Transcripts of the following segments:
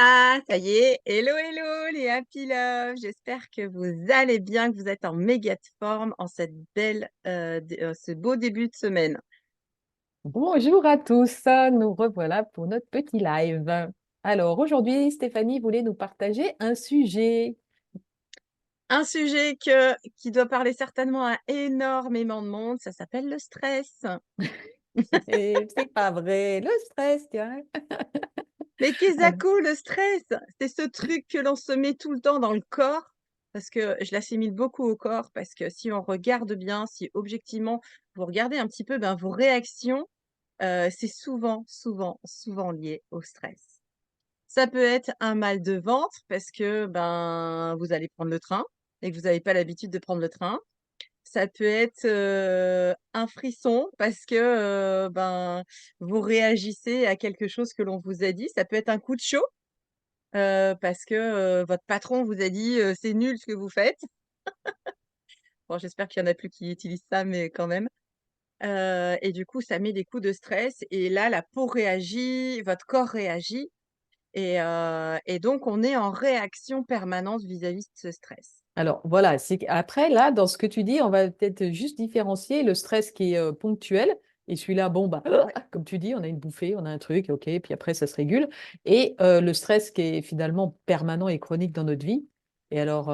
Ah, ça y est, hello, hello les happy love. J'espère que vous allez bien, que vous êtes en méga de forme en cette ce beau début de semaine. Bonjour à tous, nous revoilà pour notre petit live. Alors aujourd'hui, Stéphanie voulait nous partager un sujet. Un sujet qui doit parler certainement à énormément de monde, ça s'appelle le stress. Et c'est pas vrai, le stress, tiens. Mais qu'est-ce à Alors, coup le stress? C'est ce truc que l'on se met tout le temps dans le corps, parce que je l'assimile beaucoup au corps, parce que si on regarde bien, si objectivement vous regardez un petit peu vos réactions, c'est souvent, souvent, souvent lié au stress. Ça peut être un mal de ventre parce que, vous allez prendre le train et que vous n'avez pas l'habitude de prendre le train. Ça peut être, un frisson parce que, vous réagissez à quelque chose que l'on vous a dit. Ça peut être un coup de chaud, parce que, votre patron vous a dit, «C'est nul ce que vous faites». Bon, j'espère qu'il y en a plus qui utilisent ça, mais quand même. Et du coup, ça met des coups de stress et là, la peau réagit, votre corps réagit et donc on est en réaction permanente vis-à-vis de ce stress. alors, voilà, après, là, dans ce que tu dis, on va peut-être juste différencier le stress qui est ponctuel. Et celui-là, bon, bah, Ouais. comme tu dis, on a une bouffée, on a un truc, ok, puis après, ça se régule. Et le stress qui est finalement permanent et chronique dans notre vie. Et alors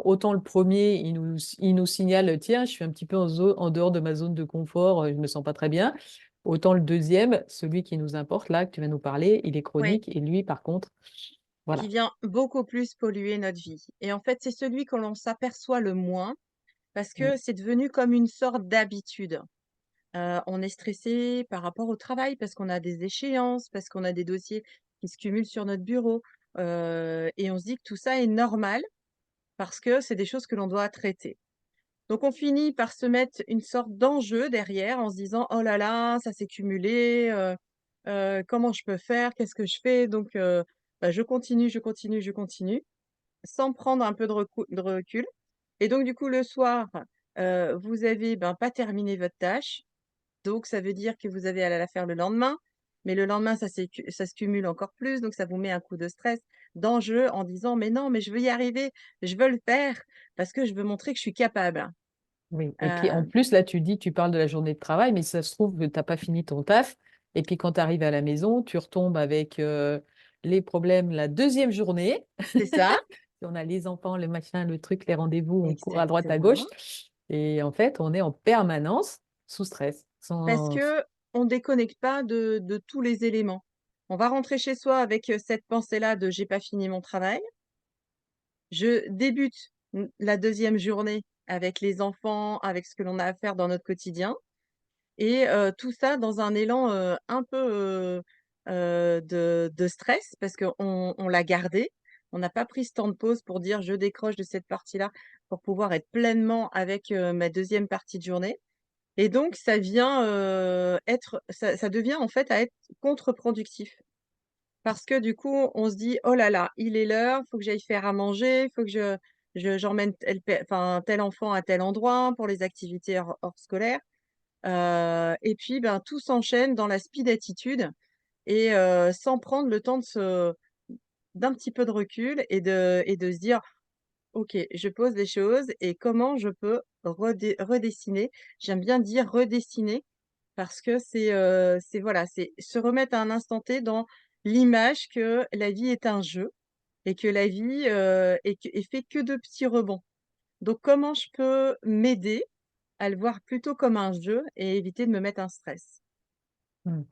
autant le premier, il nous signale, tiens, je suis un petit peu en dehors de ma zone de confort, je ne me sens pas très bien. Autant le deuxième, celui qui nous importe, là, que tu vas nous parler, il est Ouais, chronique. Et lui, par contre, qui voilà. vient beaucoup plus polluer notre vie et en fait, c'est celui que l'on s'aperçoit le moins parce Mm. que c'est devenu comme une sorte d'habitude. On est stressé par rapport au travail parce qu'on a des échéances, parce qu'on a des dossiers qui se cumulent sur notre bureau, et on se dit que tout ça est normal parce que c'est des choses que l'on doit traiter. Donc on finit par se mettre une sorte d'enjeu derrière en se disant: «Oh là là, ça s'est cumulé, comment je peux faire? Qu'est-ce que je fais?» Donc je continue, je continue, je continue, sans prendre un peu de recul et donc du coup le soir, vous avez, pas terminé votre tâche, donc ça veut dire que vous avez à la faire le lendemain, mais le lendemain ça se cumule encore plus, donc ça vous met un coup de stress, d'enjeu en disant: «Mais non, mais je veux y arriver, je veux le faire parce que je veux montrer que je suis capable». Oui, et puis en Heu, plus, là, tu parles de la journée de travail, mais ça se trouve que tu n'as pas fini ton taf. Et puis quand tu arrives à la maison, tu retombes avec les problèmes la deuxième journée. c'est ça, On a les enfants, le machin, le truc, les rendez-vous, on court à droite, à gauche. exactement, Et en fait, on est en permanence sous stress. parce qu'on déconnecte pas de tous les éléments. On va rentrer chez soi avec, cette pensée-là de: «J'ai pas fini mon travail». Je débute la deuxième journée avec les enfants, avec ce que l'on a à faire dans notre quotidien et tout ça dans un élan, un peu, de stress parce qu'on l'a gardé. On n'a pas pris ce temps de pause pour dire: «Je décroche de cette partie-là», pour pouvoir être pleinement avec, ma deuxième partie de journée et donc ça vient, ça devient en fait à être contre-productif. Parce que du coup, on se dit: «Oh là là, il est l'heure, faut que j'aille faire à manger, faut que j'emmène tel enfant à tel endroit pour les activités hors scolaires». Et puis, tout s'enchaîne dans la speed attitude et sans prendre le temps d'un petit peu de recul et de se dire: «OK, je pose les choses et comment je peux redessiner?» J'aime bien dire redessiner parce que c'est voilà, c'est se remettre à un instant T dans l'image que la vie est un jeu et que la vie, est fait que de petits rebonds. Donc comment je peux m'aider à le voir plutôt comme un jeu et éviter de me mettre un stress? Hmm.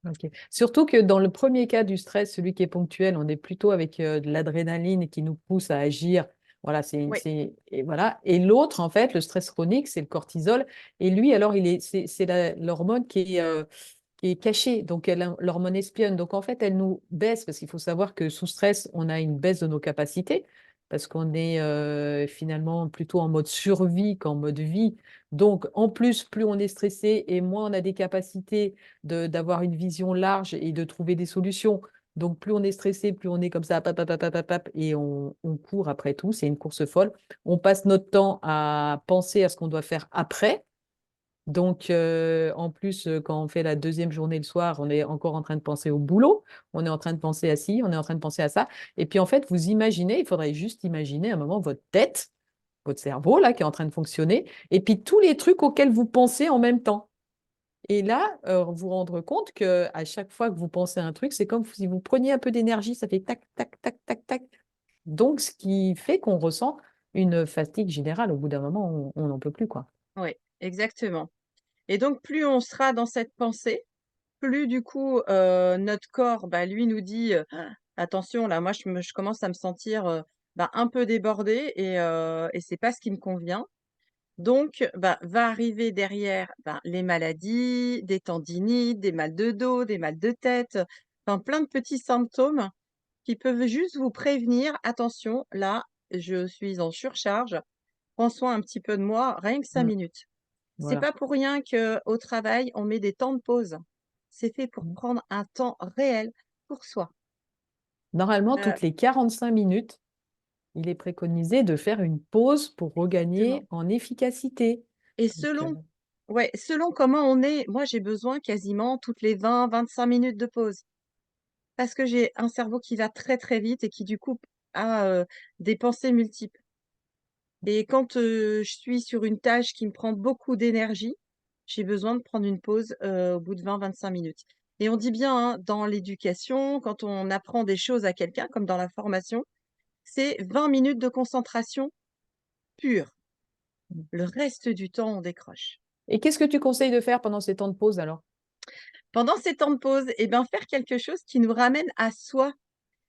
Ok. Surtout que dans le premier cas du stress, celui qui est ponctuel, on est plutôt avec de l'adrénaline qui nous pousse à agir. Voilà, Oui, et voilà. Et l'autre, en fait, le stress chronique, c'est le cortisol. Et lui, alors, c'est l'hormone qui est cachée. Donc, l'hormone espionne. Donc, en fait, elle nous baisse parce qu'il faut savoir que sous stress, on a une baisse de nos capacités parce qu'on est finalement plutôt en mode survie qu'en mode vie. Donc, en plus, plus on est stressé et moins on a des capacités d'avoir une vision large et de trouver des solutions. Donc, plus on est stressé, plus on est comme ça, pap, pap, pap, pap, pap, et on court après tout. C'est une course folle. On passe notre temps à penser à ce qu'on doit faire après. Donc, en plus, quand on fait la deuxième journée le soir, on est encore en train de penser au boulot, on est en train de penser à ci, on est en train de penser à ça. Et puis, en fait, vous imaginez, il faudrait juste imaginer un moment votre tête, votre cerveau, là, qui est en train de fonctionner, et puis tous les trucs auxquels vous pensez en même temps. Et là, vous rendre compte que à chaque fois que vous pensez à un truc, c'est comme si vous preniez un peu d'énergie, ça fait tac, tac, tac, tac, tac. Donc, ce qui fait qu'on ressent une fatigue générale. Au bout d'un moment, on n'en peut plus, quoi. Oui, exactement. Et donc, plus on sera dans cette pensée, plus du coup, notre corps, bah, lui nous dit, «Attention là, moi je commence à me sentir, bah, un peu débordée et c'est pas ce qui me convient». Donc, bah, va arriver derrière, ben, les maladies, des tendinites, des mal de dos, des mal de tête, enfin plein de petits symptômes qui peuvent juste vous prévenir: «Attention, là, je suis en surcharge, prends soin un petit peu de moi, rien que 5 Mm. minutes». C'est Voilà. pas pour rien qu'au travail, on met des temps de pause. C'est fait pour Mm. prendre un temps réel pour soi. Normalement, Heu, toutes les 45 minutes, il est préconisé de faire une pause pour regagner exactement en efficacité. et Donc, selon comment on est, moi j'ai besoin quasiment toutes les 20-25 minutes de pause. Parce que j'ai un cerveau qui va très, très vite et qui du coup a, des pensées multiples et quand, je suis sur une tâche qui me prend beaucoup d'énergie, j'ai besoin de prendre une pause, au bout de 20-25 minutes et on dit bien, hein, dans l'éducation, quand on apprend des choses à quelqu'un, comme dans la formation, c'est 20 minutes de concentration pure. Le reste du temps, on décroche. et qu'est-ce que tu conseilles de faire pendant ces temps de pause alors? Pendant ces temps de pause et ben, faire quelque chose qui nous ramène à soi.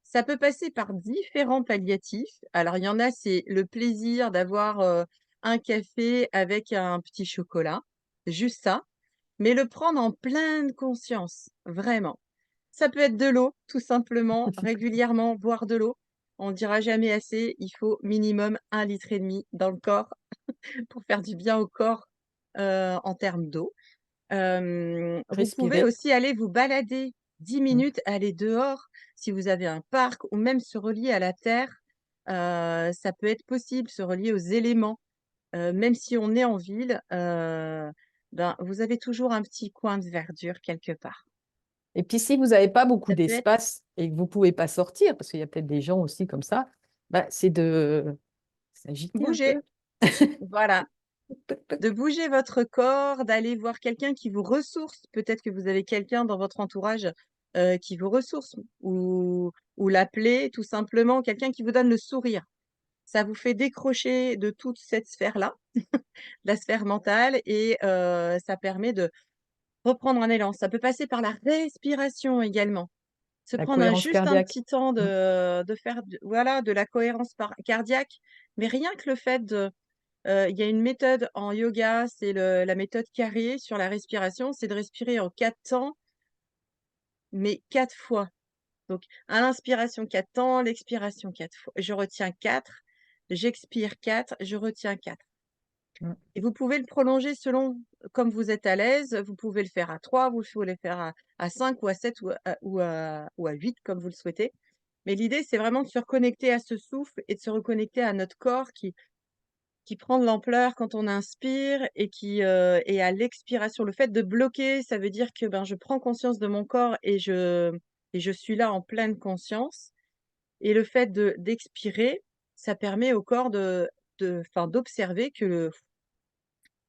Ça peut passer par différents palliatifs. Alors, il y en a, c'est le plaisir d'avoir, un café avec un petit chocolat, juste ça, mais le prendre en pleine conscience, vraiment. Ça peut être de l'eau, tout simplement, régulièrement boire de l'eau. On ne dira jamais assez, il faut minimum 1,5 litre dans le corps pour faire du bien au corps, en termes d'eau. Vous pouvez Respirer. aussi aller vous balader 10 Mm. minutes, aller dehors si vous avez un parc ou même se relier à la terre, ça peut être possible, se relier aux éléments. Même si on est en ville, ben, vous avez toujours un petit coin de verdure quelque part. Et puis, si vous n'avez pas beaucoup Ça peut être d'espace et que vous ne pouvez pas sortir, parce qu'il y a peut-être des gens aussi comme ça, bah, c'est de s'agiter un bouger, peu. voilà, de bouger votre corps, d'aller voir quelqu'un qui vous ressource. Peut-être que vous avez quelqu'un dans votre entourage, qui vous ressource ou l'appeler tout simplement, quelqu'un qui vous donne le sourire. Ça vous fait décrocher de toute cette sphère-là, la sphère mentale et ça permet de reprendre un élan. Ça peut passer par la respiration également. Se La prendre un cohérence juste un cardiaque. petit temps Mm. de faire d voilà, de la cohérence cardiaque, mais rien que le fait de il y a une méthode en yoga, c'est la méthode carré sur la respiration, c'est de respirer en 4 temps, mais 4 fois. Donc à l'inspiration 4 temps, l'expiration 4 fois. Je retiens 4, j'expire 4, je retiens 4. Mm. Et vous pouvez le prolonger selon comme vous êtes à l'aise. Vous pouvez le faire à 3, vous pouvez le faire à 5 ou à 7 ou à 8 comme vous le souhaitez. Mais l'idée, c'est vraiment de se reconnecter à ce souffle et de se reconnecter à notre corps qui prend de l'ampleur quand on inspire et à l'expiration. Le fait de bloquer, ça veut dire que, ben, je prends conscience de mon corps et je suis là en pleine conscience et le fait d'expirer, ça permet au corps enfin, d'observer que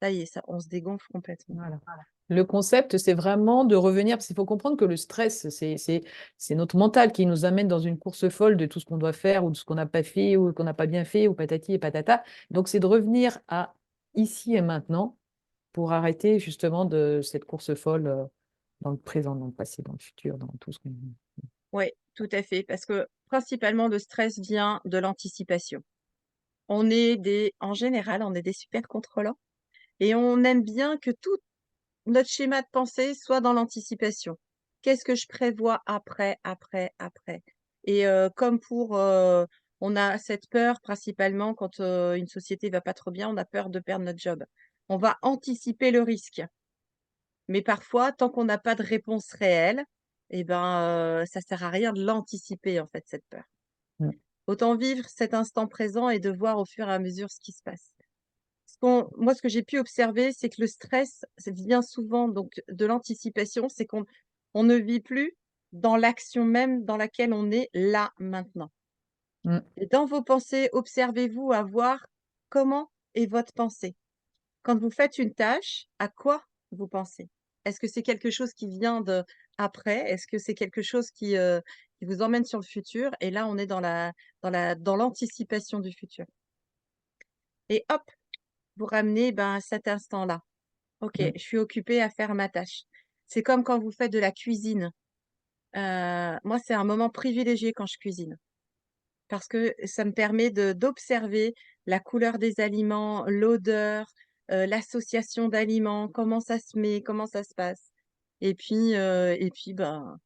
ça y est, ça on se dégonfle complètement. Voilà. Le concept, c'est vraiment de revenir, parce qu'il faut comprendre que le stress, c'est notre mental qui nous amène dans une course folle de tout ce qu'on doit faire ou de ce qu'on n'a pas fait ou qu'on n'a pas bien fait ou patati et patata. Donc, c'est de revenir à ici et maintenant pour arrêter justement de cette course folle dans le présent, dans le passé, dans le futur, dans tout ce qu'on... Oui, tout à fait, parce que principalement le stress vient de l'anticipation. En général, on est des super contrôlants et on aime bien que tout notre schéma de pensée soit dans l'anticipation. Qu'est-ce que je prévois après, après, après? Et comme on a cette peur principalement quand, une société va pas trop bien, on a peur de perdre notre job. On va anticiper le risque. Mais parfois, tant qu'on n'a pas de réponse réelle et ben, ça sert à rien de l'anticiper, en fait, cette peur. Mm. Autant vivre cet instant présent et de voir au fur et à mesure ce qui se passe. Moi, ce que j'ai pu observer, c'est que le stress, ça vient souvent donc de l'anticipation, c'est qu'on ne vit plus dans l'action même dans laquelle on est là, maintenant. Mm. Et dans vos pensées, observez-vous à voir comment est votre pensée. Quand vous faites une tâche, à quoi vous pensez? Est-ce que c'est quelque chose qui vient de après? Est-ce que c'est quelque chose qui vous emmène sur le futur? Et là, on est dans l'anticipation du futur. Et hop, vous ramenez, ben, à cet instant-là. OK, Mm. je suis occupée à faire ma tâche. C'est comme quand vous faites de la cuisine. Moi, c'est un moment privilégié quand je cuisine parce que ça me permet de d'observer la couleur des aliments, l'odeur, l'association d'aliments, comment ça se met, comment ça se passe. Et puis, ben,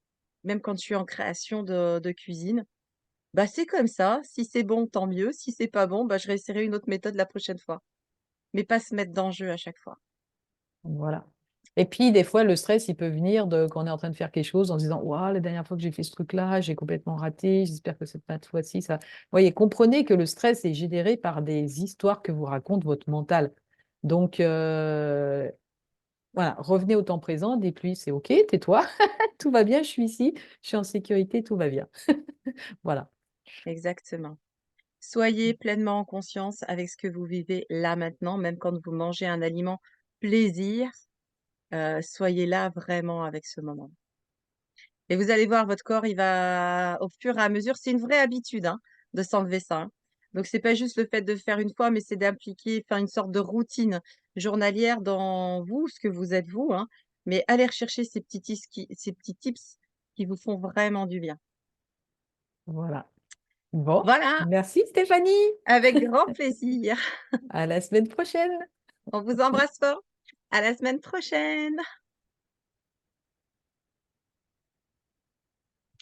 même quand je suis en création de cuisine, bah, c'est comme ça. Si c'est bon, tant mieux. Si c'est pas bon, bah, je réessayerai une autre méthode la prochaine fois. Mais pas se mettre d'enjeu à chaque fois. Voilà. Et puis, des fois, le stress, il peut venir de quand on est en train de faire quelque chose en se disant, waouh, la dernière fois que j'ai fait ce truc-là, j'ai complètement raté, j'espère que cette fois-ci, ça. Vous voyez, comprenez que le stress est généré par des histoires que vous raconte votre mental. Donc, voilà, revenez au temps présent, dites lui, c'est OK, tais-toi, tout va bien, je suis ici, je suis en sécurité, tout va bien. Voilà. Exactement. Soyez pleinement en conscience avec ce que vous vivez là maintenant, même quand vous mangez un aliment plaisir, soyez là vraiment avec ce moment. Et vous allez voir, votre corps, il va au fur et à mesure, c'est une vraie habitude, hein, de s'enlever ça, hein. Donc c'est pas juste le fait de faire une fois, mais c'est d'impliquer, enfin une sorte de routine journalière dans vous, ce que vous êtes vous, hein. Mais allez rechercher ces petits tips qui vous font vraiment du bien. Voilà. Bon, Voilà, merci Stéphanie. avec grand plaisir. À la semaine prochaine. On vous embrasse fort. À la semaine prochaine.